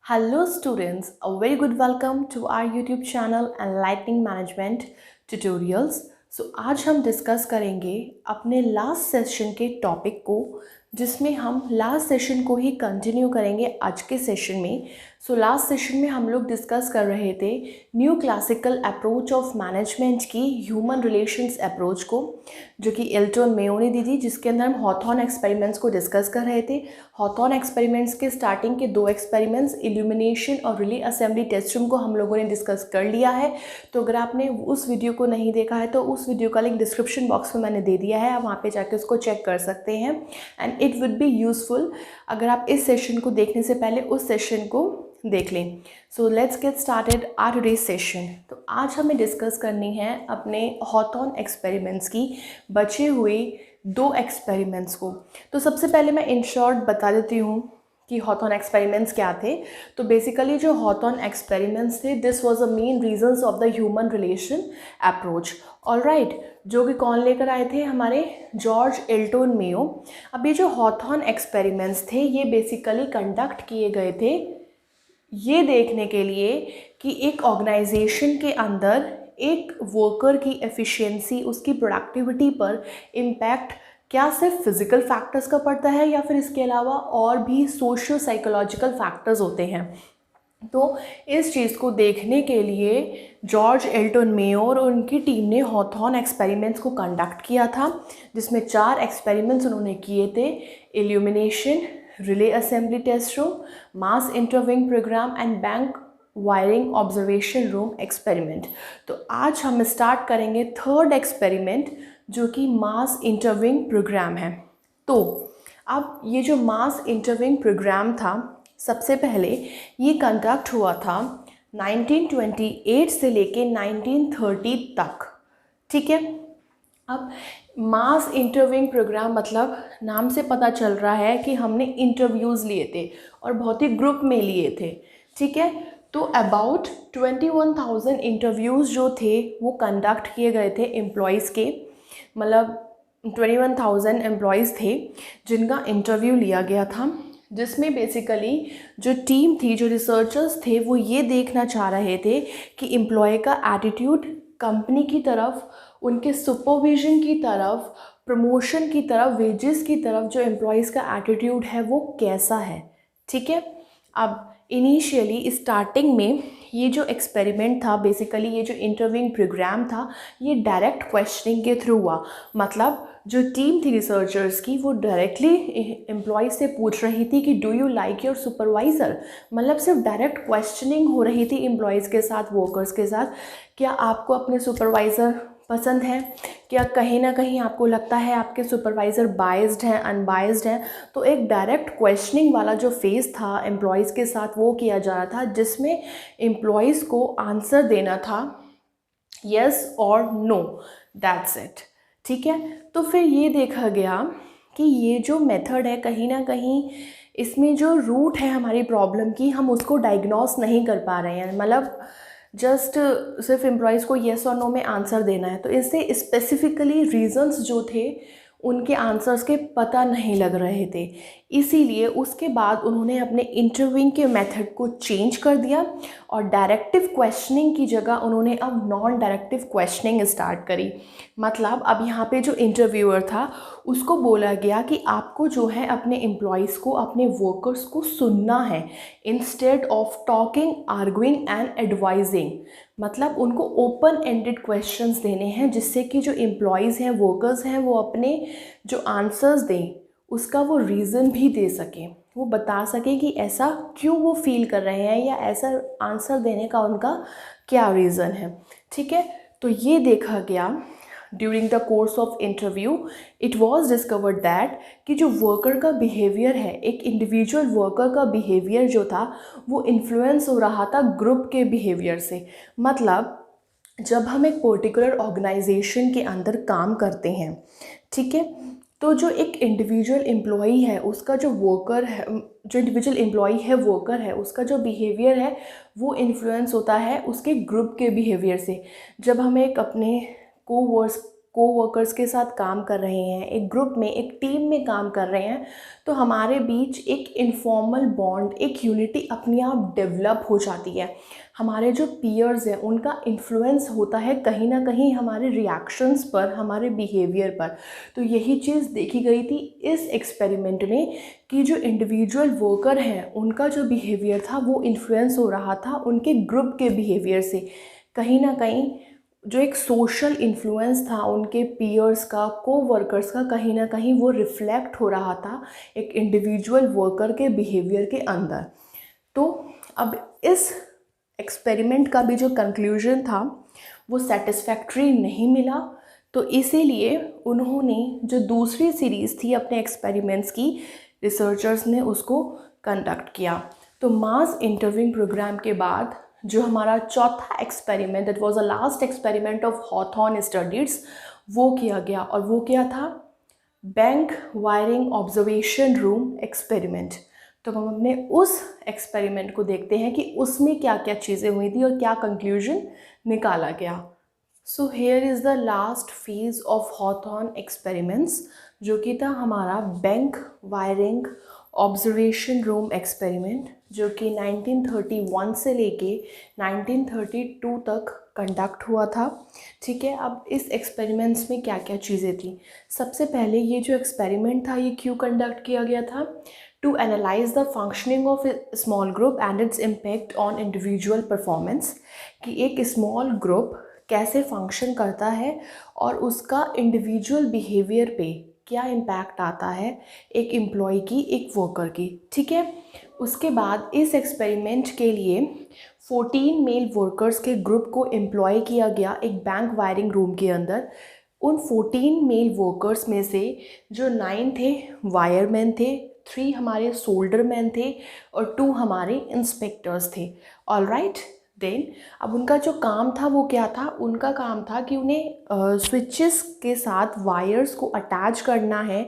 Hello students, a very good welcome to our YouTube channel Enlightening Management Tutorials. आज हम discuss करेंगे अपने last session के topic को, जिसमें हम लास्ट सेशन को ही कंटिन्यू करेंगे आज के सेशन में। लास्ट सेशन में हम लोग डिस्कस कर रहे थे new classical approach of management की ह्यूमन रिलेशंस अप्रोच को, जो कि एल्टन मेयो ने दी थी, जिसके अंदर हम हॉथॉर्न एक्सपेरिमेंट्स को डिस्कस कर रहे थे। हॉथॉर्न एक्सपेरिमेंट्स के स्टार्टिंग के दो एक्सपेरिमेंट्स इल्यूमिनेशन और रिले असेंबली टेस्ट रूम को हम लोगों ने डिस्कस कर लिया है। तो अगर आपने उस वीडियो को नहीं देखा है तो उस वीडियो का लिंक डिस्क्रिप्शन बॉक्स में मैंने दे दिया है, आप वहाँ पे जाके उसको चेक कर सकते हैं and it would be useful अगर आप इस सेशन को देखने से पहले उस सेशन को देख लें। So let's get started our today session. तो आज हमें डिस्कस करनी है अपने हॉथॉर्न एक्सपेरिमेंट्स की बचे हुए दो एक्सपेरिमेंट्स को। तो सबसे पहले मैं इन शॉर्ट बता देती हूँ कि हॉथॉर्न एक्सपेरिमेंट्स क्या थे। तो बेसिकली जो हॉथॉर्न एक्सपेरिमेंट्स थे, this was the main reasons of the human relation approach. Alright, जो कि कौन लेकर आए थे? हमारे जॉर्ज एल्टन मेयो। अब ये जो हॉथॉर्न एक्सपेरिमेंट्स थे ये बेसिकली कंडक्ट किए गए थे ये देखने के लिए कि एक ऑर्गेनाइजेशन के अंदर एक वर्कर की एफिशिएंसी, उसकी प्रोडक्टिविटी पर इम्पैक्ट क्या सिर्फ फिज़िकल फैक्टर्स का पड़ता है या फिर इसके अलावा और भी सोशो साइकोलॉजिकल फैक्टर्स होते हैं। तो इस चीज़ को देखने के लिए जॉर्ज एल्टन मेयो और उनकी टीम ने हॉथॉर्न एक्सपेरिमेंट्स को कंडक्ट किया था, जिसमें 4 एक्सपेरिमेंट्स उन्होंने किए थे: illumination, relay assembly test room, mass interviewing programme and bank wiring observation room experiment. तो आज हम स्टार्ट करेंगे थर्ड एक्सपेरिमेंट, जो कि मास इंटरविंग प्रोग्राम है। तो अब ये जो मास इंटरविंग प्रोग्राम था, सबसे पहले ये कंडक्ट हुआ था 1928 से लेके 1930 तक। ठीक है, अब मास इंटरविंग प्रोग्राम मतलब नाम से पता चल रहा है कि हमने इंटरव्यूज़ लिए थे और बहुत ही ग्रुप में लिए थे। ठीक है, तो अबाउट 21,000 इंटरव्यूज़ जो थे वो कंडक्ट किए गए थे एम्प्लॉयज़ के, मतलब 21,000 एम्प्लॉयज़ थे जिनका इंटरव्यू लिया गया था, जिसमें बेसिकली जो टीम थी, जो रिसर्चर्स थे, वो ये देखना चाह रहे थे कि एम्प्लॉय का एटीट्यूड कंपनी की तरफ, उनके सुपरविजन की तरफ, प्रमोशन की तरफ, वेजेस की तरफ जो एम्प्लॉयज़ का एटीट्यूड है वो कैसा है। ठीक है, अब इनिशियली स्टार्टिंग में ये जो एक्सपेरिमेंट था, बेसिकली ये जो इंटरव्यूइंग प्रोग्राम था, ये डायरेक्ट क्वेश्चनिंग के थ्रू हुआ। मतलब जो टीम थी रिसर्चर्स की, वो डायरेक्टली एम्प्लॉय से पूछ रही थी कि do you like your supervisor. मतलब सिर्फ डायरेक्ट क्वेश्चनिंग हो रही थी एम्प्लॉयज़ के साथ, वर्कर्स के साथ, क्या आपको अपने सुपरवाइज़र पसंद है, क्या कहीं ना कहीं आपको लगता है आपके सुपरवाइज़र बायस्ड हैं, अनबायस्ड हैं। तो एक डायरेक्ट क्वेश्चनिंग वाला जो फेज़ था एम्प्लॉयज़ के साथ वो किया जा रहा था, जिसमें एम्प्लॉयज़ को आंसर देना था यस और नो, दैट्स इट। ठीक है, तो फिर ये देखा गया कि ये जो मेथड है, कहीं ना कहीं इसमें जो रूट है हमारी प्रॉब्लम की, हम उसको डायग्नोस नहीं कर पा रहे हैं। मतलब जस्ट सिर्फ एम्प्लॉयज़ को येस और नो में आंसर देना है, तो इससे स्पेसिफिकली रीजंस जो थे उनके आंसर्स के पता नहीं लग रहे थे। इसीलिए उसके बाद उन्होंने अपने इंटरव्यूइंग के मेथड को चेंज कर दिया और डायरेक्टिव क्वेश्चनिंग की जगह उन्होंने अब नॉन डायरेक्टिव क्वेश्चनिंग स्टार्ट करी। मतलब अब यहाँ पे जो इंटरव्यूअर था उसको बोला गया कि आपको जो है अपने एम्प्लॉयज़ को, अपने वर्कर्स को सुनना है instead of talking, arguing and advising. मतलब उनको ओपन एंडेड क्वेश्चंस देने हैं, जिससे कि जो एम्प्लॉयज़ हैं, वर्कर्स हैं, वो अपने जो आंसर्स दें उसका वो रीज़न भी दे सकें, वो बता सकें कि ऐसा क्यों वो फील कर रहे हैं या ऐसा आंसर देने का उनका क्या रीज़न है। ठीक है, तो ये देखा गया during the course of interview. It was discovered that कि जो वर्कर का बिहेवियर है, एक इंडिविजुअल वर्कर का बिहेवियर जो था वो इन्फ्लुएंस हो रहा था ग्रुप के बिहेवियर से। मतलब जब हम एक पर्टिकुलर ऑर्गेनाइजेशन के अंदर काम करते हैं, ठीक है, तो जो एक इंडिविजुअल एम्प्लॉई है, उसका जो वर्कर है, जो इंडिविजुअल एम्प्लॉई है, वर्कर है, उसका जो बिहेवियर है वो इन्फ्लुएंस होता है उसके ग्रुप के बिहेवियर से। जब हम एक अपने कोवर्कर्स के साथ काम कर रहे हैं, एक ग्रुप में, एक टीम में काम कर रहे हैं, तो हमारे बीच एक इनफॉर्मल बॉन्ड, एक यूनिटी अपने आप डेवलप हो जाती है। हमारे जो पीयर्स हैं उनका इन्फ्लुएंस होता है कहीं ना कहीं हमारे रिएक्शंस पर, हमारे बिहेवियर पर। तो यही चीज़ देखी गई थी इस एक्सपेरिमेंट में कि जो इंडिविजुअल वर्कर हैं उनका जो बिहेवियर था वो इन्फ्लुएंस हो रहा था उनके ग्रुप के बिहेवियर से। कहीं ना कहीं जो एक सोशल इन्फ्लुएंस था उनके पीयर्स का, कोवर्कर्स का, कहीं ना कहीं वो रिफ्लेक्ट हो रहा था एक इंडिविजुअल वर्कर के बिहेवियर के अंदर। तो अब इस एक्सपेरिमेंट का भी जो कंक्लूजन था वो सेटिस्फैक्ट्री नहीं मिला, तो इसीलिए उन्होंने जो दूसरी सीरीज़ थी अपने एक्सपेरिमेंट्स की, रिसर्चर्स ने उसको कंडक्ट किया। तो मास इंटरव्यूइंग प्रोग्राम के बाद जो हमारा चौथा experiment, that was the last experiment of Hawthorne studies, वो किया गया। और वो क्या था? Bank wiring observation room experiment. तो हम अपने उस एक्सपेरिमेंट को देखते हैं कि उसमें क्या क्या चीज़ें हुई थी और क्या कंक्लूजन निकाला गया। So here is the last phase of Hawthorne experiments, जो कि था हमारा bank wiring observation room experiment, जो कि 1931 से लेके 1932 तक कंडक्ट हुआ था। ठीक है, अब इस एक्सपेरिमेंट्स में क्या क्या चीज़ें थी? सबसे पहले ये जो एक्सपेरिमेंट था ये क्यों कंडक्ट किया गया था? To analyse the functioning of small group and its impact on individual performance, कि एक स्मॉल ग्रुप कैसे फंक्शन करता है और उसका इंडिविजुअल बिहेवियर पे क्या इम्पैक्ट आता है एक एम्प्लॉय की, एक वर्कर की। ठीक है, उसके बाद इस एक्सपेरिमेंट के लिए 14 मेल वर्कर्स के ग्रुप को एम्प्लॉय किया गया एक बैंक वायरिंग रूम के अंदर। उन 14 मेल वर्कर्स में से जो 9 थे वायरमैन थे, 3 हमारे सोल्डर मैन थे और 2 हमारे इंस्पेक्टर्स थे। ऑल राइट, देन अब उनका जो काम था वो क्या था? उनका काम था कि उन्हें स्विचेस के साथ वायर्स को अटैच करना है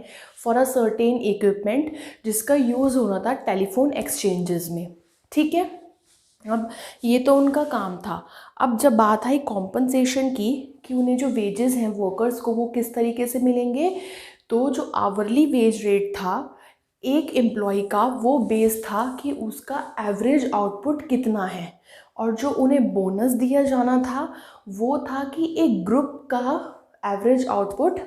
फॉर अ सर्टेन इक्विपमेंट जिसका यूज़ होना था टेलीफोन एक्सचेंजेस में। ठीक है, अब ये तो उनका काम था। अब जब बात आई कॉम्पनसेशन की कि उन्हें जो वेजेस हैं वर्कर्स को वो किस तरीके से मिलेंगे, तो जो आवरली वेज रेट था एक एम्प्लॉय का वो बेस था कि उसका एवरेज आउटपुट कितना है, और जो उन्हें बोनस दिया जाना था वो था कि एक ग्रुप का एवरेज आउटपुट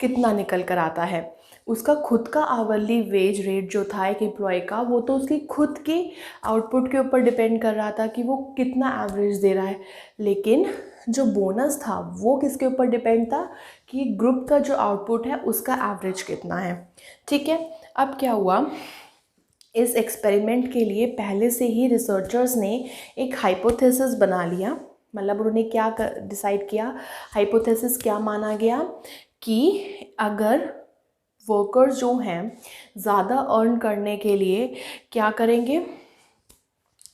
कितना निकल कर आता है। उसका खुद का आवरली वेज रेट जो था एक एम्प्लॉय का, वो तो उसकी खुद के आउटपुट के ऊपर डिपेंड कर रहा था कि वो कितना एवरेज दे रहा है, लेकिन जो बोनस था वो किसके ऊपर डिपेंड था कि ग्रुप का जो आउटपुट है उसका एवरेज कितना है। ठीक है, अब क्या हुआ, इस एक्सपेरिमेंट के लिए पहले से ही रिसर्चर्स ने एक हाइपोथेसिस बना लिया। मतलब उन्होंने क्या डिसाइड किया, हाइपोथेसिस क्या माना गया कि अगर वर्कर्स जो हैं ज़्यादा अर्न करने के लिए क्या करेंगे,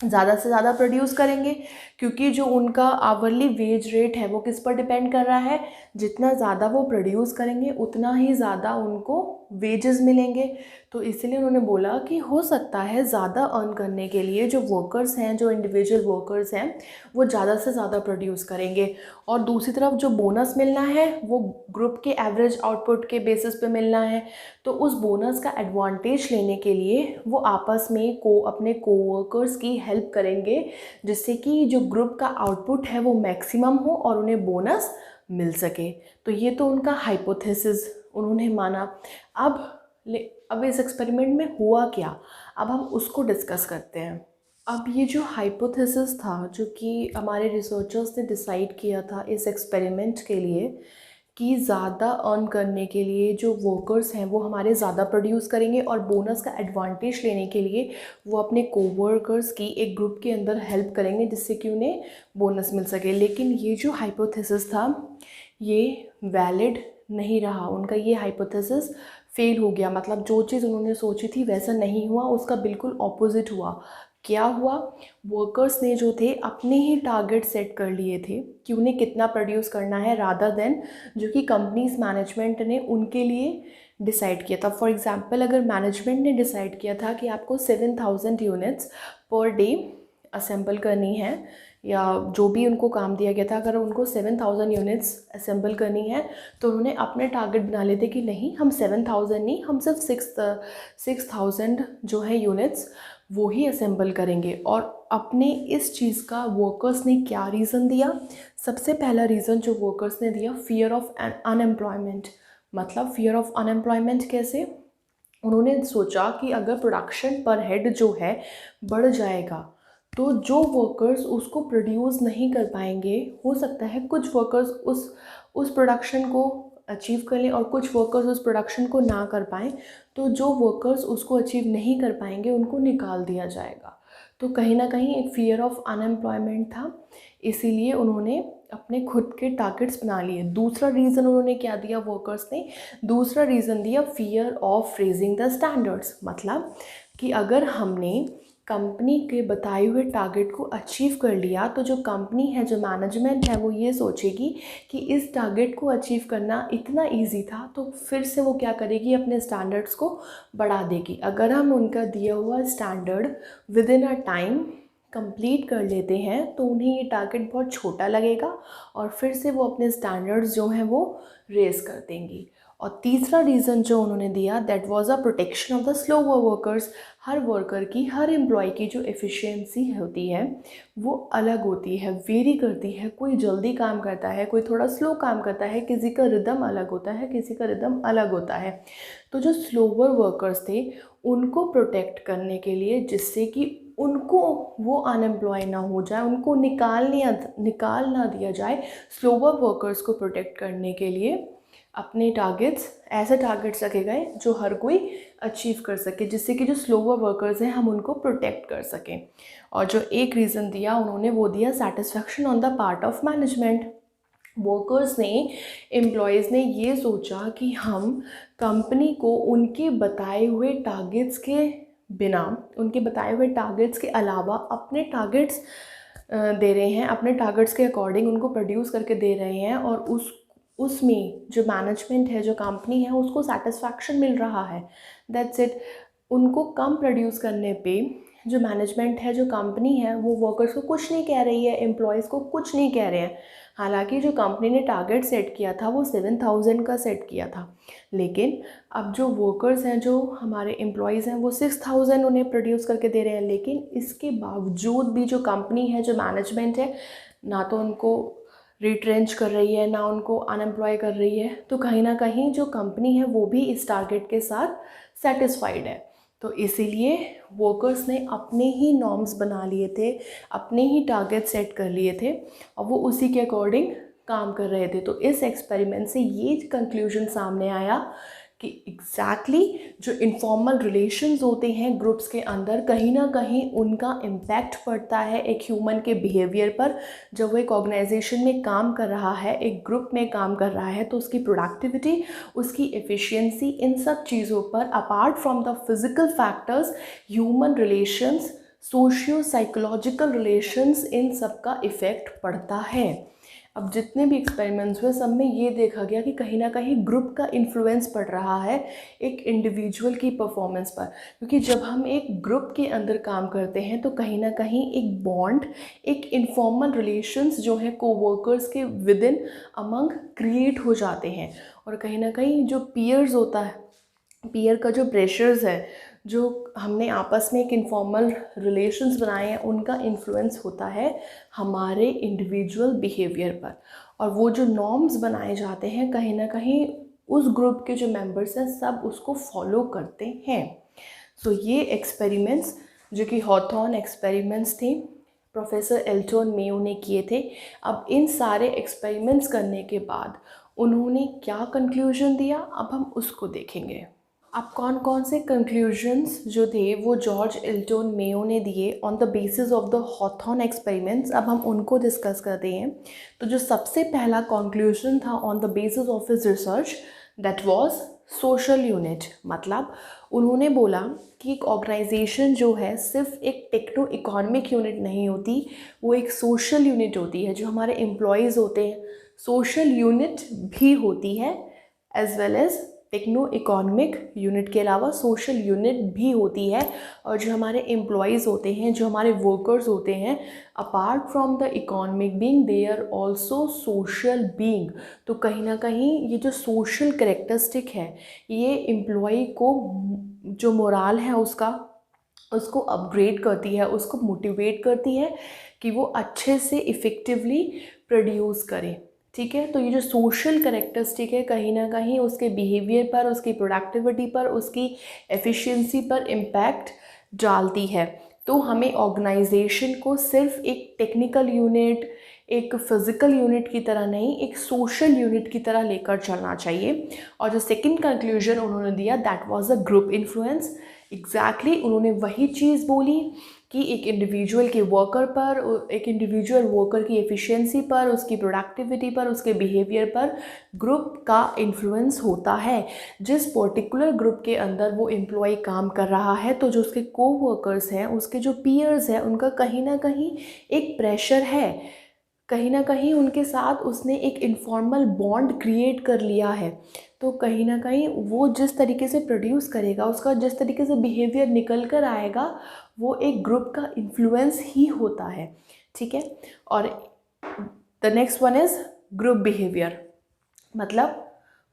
ज़्यादा से ज़्यादा प्रोड्यूस करेंगे, क्योंकि जो उनका आवरली वेज रेट है वो किस पर डिपेंड कर रहा है, जितना ज़्यादा वो प्रोड्यूस करेंगे उतना ही ज़्यादा उनको वेजेस मिलेंगे। तो इसलिए उन्होंने बोला कि हो सकता है ज़्यादा अर्न करने के लिए जो वर्कर्स हैं, जो इंडिविजुअल वर्कर्स हैं, वो ज़्यादा से ज़्यादा प्रोड्यूस करेंगे, और दूसरी तरफ जो बोनस मिलना है वो ग्रुप के एवरेज आउटपुट के बेसिस पे मिलना है। तो उस बोनस का एडवांटेज लेने के लिए वो आपस में अपने कोवर्कर्स की हेल्प करेंगे, जिससे कि जो ग्रुप का आउटपुट है वो मैक्सिमम हो और उन्हें बोनस मिल सके। तो ये तो उनका हाइपोथेसिस उन्होंने माना। अब इस एक्सपेरिमेंट में हुआ क्या, अब हम उसको डिस्कस करते हैं। अब ये जो हाइपोथेसिस था जो कि हमारे रिसर्चर्स ने डिसाइड किया था इस एक्सपेरिमेंट के लिए कि ज़्यादा अर्न करने के लिए जो वर्कर्स हैं वो हमारे ज़्यादा प्रोड्यूस करेंगे और बोनस का एडवांटेज लेने के लिए वो अपने कोवर्कर्स की एक ग्रुप के अंदर हेल्प करेंगे जिससे कि उन्हें बोनस मिल सके। लेकिन ये जो हाइपोथेसिस था ये वैलिड नहीं रहा, उनका ये हाइपोथेसिस फेल हो गया। मतलब जो चीज़ उन्होंने सोची थी वैसा नहीं हुआ, उसका बिल्कुल ऑपोजिट हुआ। क्या हुआ, वर्कर्स ने जो थे अपने ही टारगेट सेट कर लिए थे कि उन्हें कितना प्रोड्यूस करना है, रादर देन जो कि कंपनीज मैनेजमेंट ने उनके लिए डिसाइड किया था। फॉर एग्जांपल अगर मैनेजमेंट ने डिसाइड किया था कि आपको 7000 यूनिट्स पर डे असेंबल करनी है या जो भी उनको काम दिया गया था, अगर उनको 7000 यूनिट्स असेंबल करनी है तो उन्होंने अपने टारगेट बना लिए थे कि नहीं, हम 7000 नहीं, हम सिर्फ 6000 जो है यूनिट्स वो ही असेंबल करेंगे। और अपने इस चीज़ का वर्कर्स ने क्या रीज़न दिया? सबसे पहला रीज़न जो वर्कर्स ने दिया, फियर ऑफ अनएम्प्लॉयमेंट। मतलब फियर ऑफ अनएम्प्लॉयमेंट कैसे? उन्होंने सोचा कि अगर प्रोडक्शन पर हेड जो है बढ़ जाएगा तो जो वर्कर्स उसको प्रोड्यूस नहीं कर पाएंगे, हो सकता है कुछ वर्कर्स उस प्रोडक्शन को अचीव कर लें और कुछ वर्कर्स उस प्रोडक्शन को ना कर पाएँ, तो जो वर्कर्स उसको अचीव नहीं कर पाएंगे उनको निकाल दिया जाएगा। तो कहीं ना कहीं एक फियर ऑफ अनएम्प्लॉयमेंट था, इसीलिए उन्होंने अपने खुद के टारगेट्स बना लिए। दूसरा रीज़न उन्होंने क्या दिया वर्कर्स ने? दूसरा रीज़न दिया fear of raising the standards. मतलब कि अगर हमने कंपनी के बताए हुए टारगेट को अचीव कर लिया तो जो कंपनी है, जो मैनेजमेंट है, वो ये सोचेगी कि इस टारगेट को अचीव करना इतना इजी था, तो फिर से वो क्या करेगी, अपने स्टैंडर्ड्स को बढ़ा देगी। अगर हम उनका दिया हुआ standard with in a time complete कर लेते हैं तो उन्हें ये टारगेट बहुत छोटा लगेगा और फिर से वो अपने स्टैंडर्ड्स जो हैं वो रेज़ कर देंगी। और तीसरा रीज़न जो उन्होंने दिया, that was a protection of the slower workers. Her worker की, हर एम्प्लॉय की जो एफिशिएंसी होती है वो अलग होती है, वेरी करती है। कोई जल्दी काम करता है, कोई थोड़ा स्लो काम करता है, किसी का रिदम अलग होता है, किसी का रिदम अलग होता है। तो जो स्लोवर वर्कर्स थे उनको प्रोटेक्ट करने के लिए, जिससे कि उनको वो अनएम्प्लॉय ना हो जाए, उनको निकाल ना दिया जाए, स्लोवर वर्कर्स को प्रोटेक्ट करने के लिए अपने टारगेट्स, ऐसे टारगेट्स रखे गए जो हर कोई अचीव कर सके, जिससे कि जो स्लोवर वर्कर्स हैं हम उनको प्रोटेक्ट कर सकें। और जो एक रीज़न दिया उन्होंने वो दिया satisfaction on the part of management. Workers ने, एम्प्लॉयज़ ने ये सोचा कि हम कंपनी को उनके बताए हुए टारगेट्स के बिना, उनके बताए हुए टारगेट्स के अलावा अपने टारगेट्स दे रहे हैं, अपने टारगेट्स के अकॉर्डिंग उनको प्रोड्यूस करके दे रहे हैं, और उसमें जो मैनेजमेंट है, जो कंपनी है, उसको सेटिस्फैक्शन मिल रहा है। That's it. उनको कम प्रोड्यूस करने पे जो मैनेजमेंट है, जो कंपनी है, वो वर्कर्स को कुछ नहीं कह रही है, एम्प्लॉयज़ को कुछ नहीं कह रहे हैं। हालांकि जो कंपनी ने टारगेट सेट किया था वो 7000 का सेट किया था, लेकिन अब जो वर्कर्स हैं, जो हमारे एम्प्लॉयज़ हैं, वो 6000 उन्हें प्रोड्यूस करके दे रहे हैं। लेकिन इसके बावजूद भी जो कंपनी है, जो मैनेजमेंट है, ना तो उनको रिट्रेंच कर रही है, ना उनको अनएम्प्लॉय कर रही है। तो कहीं ना कहीं जो कंपनी है वो भी इस टारगेट के साथ सेटिस्फाइड है। तो इसीलिए वर्कर्स ने अपने ही नॉर्म्स बना लिए थे, अपने ही टारगेट सेट कर लिए थे और वो उसी के अकॉर्डिंग काम कर रहे थे। तो इस एक्सपेरिमेंट से ये कंक्लूजन सामने आया कि एग्जैक्टली जो इनफॉर्मल रिलेशंस होते हैं ग्रुप्स के अंदर, कहीं ना कहीं उनका इम्पैक्ट पड़ता है एक ह्यूमन के बिहेवियर पर। जब वो एक ऑर्गेनाइजेशन में काम कर रहा है, एक ग्रुप में काम कर रहा है, तो उसकी प्रोडक्टिविटी, उसकी एफिशिएंसी, इन सब चीज़ों पर apart from the physical factors, human relations, socio psychological relations, इन सब का इफ़ेक्ट पड़ता है। अब जितने भी एक्सपेरिमेंट्स हुए सब में ये देखा गया कि कहीं ना कहीं ग्रुप का इन्फ्लुएंस पड़ रहा है एक इंडिविजुअल की परफॉर्मेंस पर। क्योंकि जब हम एक ग्रुप के अंदर काम करते हैं तो कहीं ना कहीं एक बॉन्ड, एक इनफॉर्मल रिलेशंस जो है कोवर्कर्स के विद इन अमंग क्रिएट हो जाते हैं। और कहीं ना कहीं जो पीयर्स होता है, पीयर का जो प्रेशर्स है, जो हमने आपस में एक इनफॉर्मल रिलेशंस बनाए हैं, उनका इन्फ्लुएंस होता है हमारे इंडिविजुअल बिहेवियर पर। और वो जो नॉर्म्स बनाए जाते हैं कहीं ना कहीं उस ग्रुप के जो मेंबर्स हैं सब उसको फॉलो करते हैं। सो ये एक्सपेरिमेंट्स जो कि हॉथॉर्न एक्सपेरिमेंट्स थे, प्रोफेसर एल्टन मेयो ने किए थे। अब इन सारे एक्सपेरिमेंट्स करने के बाद उन्होंने क्या कंक्लूजन दिया, अब हम उसको देखेंगे। अब कौन कौन से कंक्लूजन्स जो थे वो जॉर्ज एल्टन मेयो ने दिए on the basis of the Hawthorne experiments, अब हम उनको डिस्कस करते हैं। तो जो सबसे पहला कंक्लूजन था on the basis of his research, that was social unit. मतलब उन्होंने बोला कि एक ऑर्गेनाइजेशन जो है सिर्फ एक टेक्नो इकोनॉमिक यूनिट नहीं होती, वो एक सोशल यूनिट होती है। जो हमारे एम्प्लॉयज़ होते हैं सोशल यूनिट भी होती है as well as techno economic unit के अलावा सोशल यूनिट भी होती है। और जो हमारे एम्प्लॉयज़ होते हैं, जो हमारे वर्कर्स होते हैं, apart from the economic being they are also social being. तो कहीं ना कहीं ये जो सोशल करेक्टरिस्टिक है, ये एम्प्लॉय को जो मोराल है उसको अपग्रेड करती है, उसको मोटिवेट करती है कि वो अच्छे से इफ़ेक्टिवली प्रोड्यूस करे। ठीक है, तो ये जो सोशल करेक्टरिस्टिक है कहीं ना कहीं उसके बिहेवियर पर, उसकी प्रोडक्टिविटी पर, उसकी एफिशिएंसी पर इम्पैक्ट डालती है। तो हमें ऑर्गेनाइजेशन को सिर्फ एक टेक्निकल यूनिट, एक फिज़िकल यूनिट की तरह नहीं, एक सोशल यूनिट की तरह लेकर चलना चाहिए। और जो सेकंड कंक्लूजन उन्होंने दिया, that was a group influence. Exactly उन्होंने वही चीज़ बोली कि एक इंडिविजुअल के वर्कर पर, एक इंडिविजुअल वर्कर की एफिशिएंसी पर, उसकी प्रोडक्टिविटी पर, उसके बिहेवियर पर ग्रुप का इन्फ्लुएंस होता है। जिस पर्टिकुलर ग्रुप के अंदर वो एम्प्लॉय काम कर रहा है, तो जो उसके को वर्कर्स हैं, उसके जो पीयर्स हैं, उनका कहीं ना कहीं एक प्रेशर है, कहीं ना कहीं उनके साथ उसने एक इनफॉर्मल बॉन्ड क्रिएट कर लिया है। तो कहीं ना कहीं वो जिस तरीके से प्रोड्यूस करेगा, उसका जिस तरीके से बिहेवियर निकल कर आएगा, वो एक ग्रुप का इन्फ्लुएंस ही होता है। ठीक है, और the next one is group behaviour. मतलब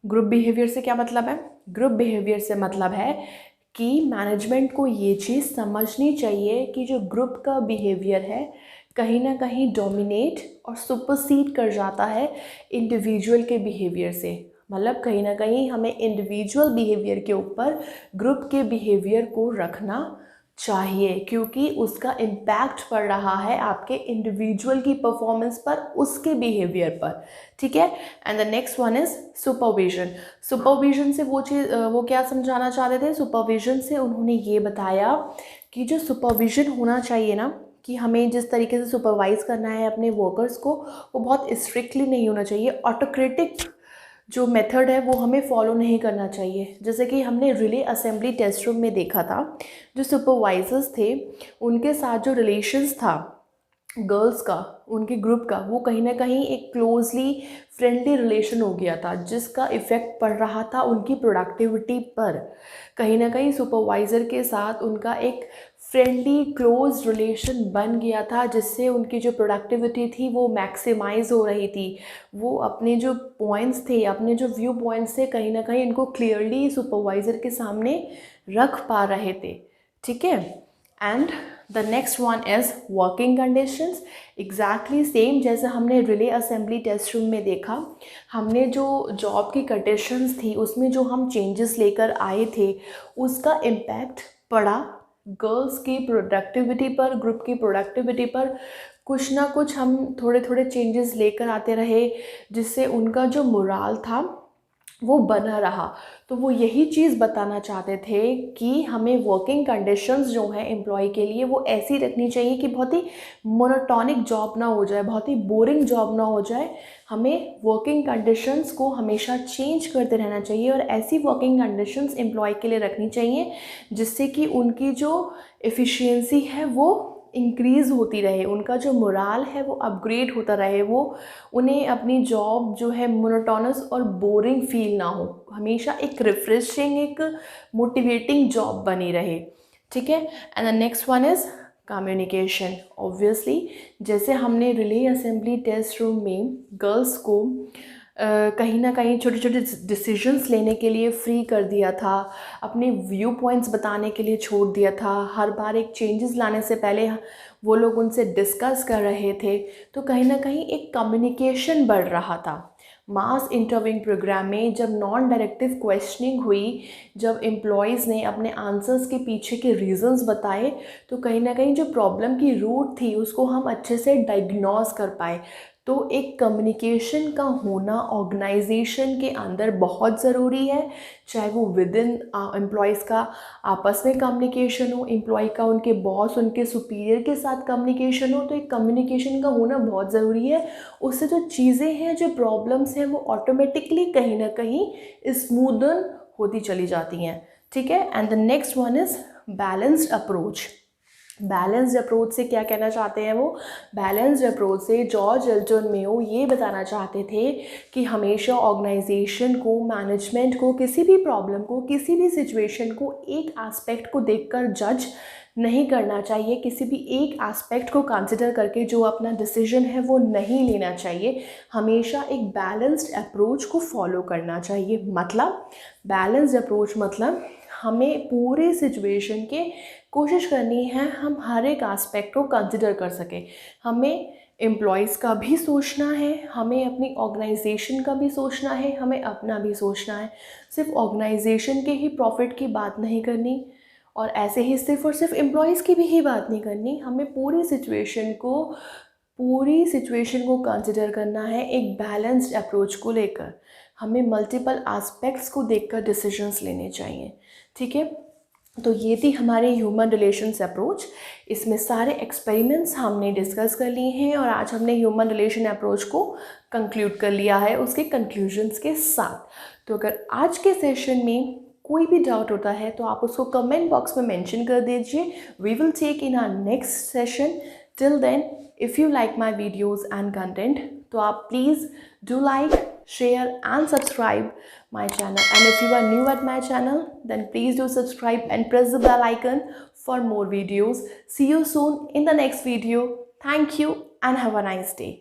ग्रुप बिहेवियर से क्या मतलब है? ग्रुप बिहेवियर से मतलब है कि मैनेजमेंट को ये चीज़ समझनी चाहिए कि जो ग्रुप का बिहेवियर है कहीं ना कहीं डोमिनेट और सुपरसीड कर जाता है इंडिविजुअल के बिहेवियर से। मतलब कहीं ना कहीं हमें इंडिविजुअल बिहेवियर के ऊपर ग्रुप के बिहेवियर को रखना चाहिए, क्योंकि उसका इम्पैक्ट पड़ रहा है आपके इंडिविजुअल की परफॉर्मेंस पर, उसके बिहेवियर पर। ठीक है, and the next one is supervision. Supervision से वो क्या समझाना चाहते थे? सुपरविजन से उन्होंने ये बताया कि जो सुपरविजन होना चाहिए ना, कि हमें जिस तरीके से सुपरवाइज़ करना है अपने वर्कर्स को, वो बहुत स्ट्रिक्टली नहीं होना चाहिए। ऑटोक्रेटिक जो मेथड है वो हमें फॉलो नहीं करना चाहिए। जैसे कि हमने रिले असेंबली टेस्ट रूम में देखा था, जो सुपरवाइजर्स थे उनके साथ जो रिलेशंस था गर्ल्स का, उनके ग्रुप का, वो कहीं ना कहीं एक क्लोजली फ्रेंडली रिलेशन हो गया था, जिसका इफ़ेक्ट पड़ रहा था उनकी प्रोडक्टिविटी पर। कहीं ना कहीं सुपरवाइज़र के साथ उनका एक फ्रेंडली क्लोज रिलेशन बन गया था, जिससे उनकी जो प्रोडक्टिविटी थी वो मैक्सिमाइज़ हो रही थी। वो अपने जो पॉइंट्स थे, अपने जो व्यू पॉइंट्स थे, कहीं ना कहीं इनको क्लियरली सुपरवाइज़र के सामने रख पा रहे थे। ठीक है, and the next one is working conditions. Exactly same जैसे हमने रिले असेंबली टेस्ट रूम में देखा, हमने जो जॉब की कंडीशंस थी उसमें जो हम चेंजेस लेकर आए थे, उसका इम्पैक्ट पड़ा गर्ल्स की प्रोडक्टिविटी पर, ग्रुप की प्रोडक्टिविटी पर। कुछ ना कुछ हम थोड़े थोड़े चेंजेस लेकर आते रहे, जिससे उनका जो मोराल था वो बना रहा। तो वो यही चीज़ बताना चाहते थे कि हमें वर्किंग कंडीशंस जो हैं एम्प्लॉय के लिए वो ऐसी रखनी चाहिए कि बहुत ही मोनोटॉनिक जॉब ना हो जाए, बहुत ही बोरिंग जॉब ना हो जाए। हमें वर्किंग कंडीशंस को हमेशा चेंज करते रहना चाहिए, और ऐसी वर्किंग कंडीशंस एम्प्लॉय के लिए रखनी चाहिए जिससे कि उनकी जो एफिशिएंसी है वो इंक्रीज़ होती रहे, उनका जो मोराल है वो अपग्रेड होता रहे, वो उन्हें अपनी जॉब जो है मोनोटोनस और बोरिंग फील ना हो, हमेशा एक रिफ्रेशिंग, एक मोटिवेटिंग जॉब बनी रहे। ठीक है, and the next one is communication. Obviously जैसे हमने रिले असेंबली टेस्ट रूम में गर्ल्स को कहीं ना कहीं छोटे छोटे डिसीजंस लेने के लिए फ्री कर दिया था, अपने व्यू पॉइंट्स बताने के लिए छोड़ दिया था, हर बार एक चेंजेस लाने से पहले वो लोग उनसे डिस्कस कर रहे थे, तो कहीं ना कहीं एक कम्युनिकेशन बढ़ रहा था। मास इंटरव्यूइंग प्रोग्राम में जब नॉन डायरेक्टिव क्वेश्चनिंग हुई, जब एम्प्लॉयज़ ने अपने आंसर्स के पीछे के रीजंस बताए, तो कहीं ना कहीं जो प्रॉब्लम की रूट थी उसको हम अच्छे से डायग्नोज कर पाए। तो एक कम्युनिकेशन का होना ऑर्गेनाइजेशन के अंदर बहुत ज़रूरी है, चाहे वो विद इन एम्प्लॉयज़ का आपस में कम्युनिकेशन हो, एम्प्लॉय का उनके बॉस, उनके सुपीरियर के साथ कम्युनिकेशन हो, तो एक कम्युनिकेशन का होना बहुत ज़रूरी है। उससे जो चीज़ें हैं, जो प्रॉब्लम्स हैं, वो ऑटोमेटिकली कहीं ना कहीं स्मूदन होती चली जाती हैं। ठीक है, and the next one is balanced approach. Balanced approach से क्या कहना चाहते हैं वो? बैलेंस्ड अप्रोच से जॉर्ज एल्टन मेयो ये बताना चाहते थे कि हमेशा ऑर्गेनाइजेशन को, मैनेजमेंट को, किसी भी प्रॉब्लम को, किसी भी सिचुएशन को एक एस्पेक्ट को देखकर जज नहीं करना चाहिए, किसी भी एक एस्पेक्ट को कंसिडर करके जो अपना डिसीजन है वो नहीं लेना चाहिए। हमेशा एक बैलेंस्ड अप्रोच को फॉलो करना चाहिए। मतलब बैलेंस्ड अप्रोच मतलब हमें पूरे सिचुएशन के कोशिश करनी है हम हर एक एस्पेक्ट को कंसिडर कर सकें। हमें एम्प्लॉयज़ का भी सोचना है, हमें अपनी ऑर्गेनाइजेशन का भी सोचना है, हमें अपना भी सोचना है। सिर्फ ऑर्गेनाइजेशन के ही प्रॉफिट की बात नहीं करनी और ऐसे ही सिर्फ और सिर्फ एम्प्लॉयज़ की भी ही बात नहीं करनी। हमें पूरी सिचुएशन को कंसिडर करना है एक बैलेंस्ड अप्रोच को लेकर। हमें मल्टीपल एस्पेक्ट्स को देखकर डिसीजंस लेने चाहिए। ठीक है, तो ये थी हमारे ह्यूमन रिलेशंस अप्रोच। इसमें सारे एक्सपेरिमेंट्स हमने डिस्कस कर लिए हैं और आज हमने ह्यूमन रिलेशन अप्रोच को कंक्लूड कर लिया है उसके कंक्लूजन्स के साथ। तो अगर आज के सेशन में कोई भी डाउट होता है तो आप उसको कमेंट बॉक्स में मेंशन कर दीजिए। We will take in our next session. Till then, if you like my videos and content तो आप please do like, share and subscribe my channel, and if you are new at my channel then please do subscribe and press the bell icon for more videos. See you soon in the next video. Thank you and have a nice day.